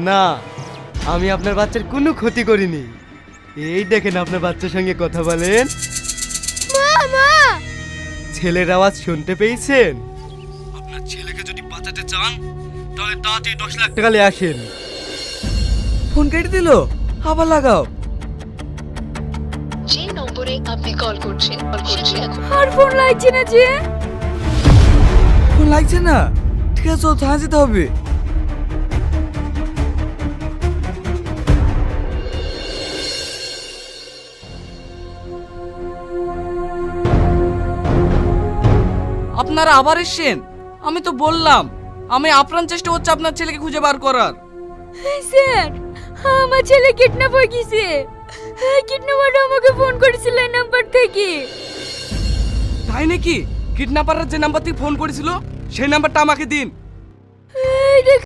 না, আমি আপনার বাচ্চার কোনো ক্ষতি করিনি। এই দেখেন আপনার বাচ্চার সঙ্গে কথা বলেন। মামা, ছেলের আওয়াজ শুনতে পেয়েছেন? আপনার ছেলেকে যদি বাঁচাতে চান তাহলে তাড়াতাড়ি 10 লাখ টাকা নিয়ে আসেন। ফোন কেটে দিল, আবার লাগাও। যে নম্বরে আপনি কল করছেন সেটি এখন আর ফোন লাগছে না যে। ফোন লাগছে না, ঠিক আছে চল থানা যেতে হবে। আপনারা আবার এসেছেন? আমি তো বললাম আমি আপ্রাণ চেষ্টা হচ্ছে আপনার ছেলেকে খুঁজে বার করার। স্যার, আমার ছেলে কিডন্যাপ হয়ে গেছে। কিডন্যাপার আমাকে ফোন করেছিল এই নাম্বার থেকে। তাই নাকি? কিডন্যাপাররা যে নাম্বার থেকে ফোন করেছিল সেই নাম্বারটা আমাকে দিন। এই দেখ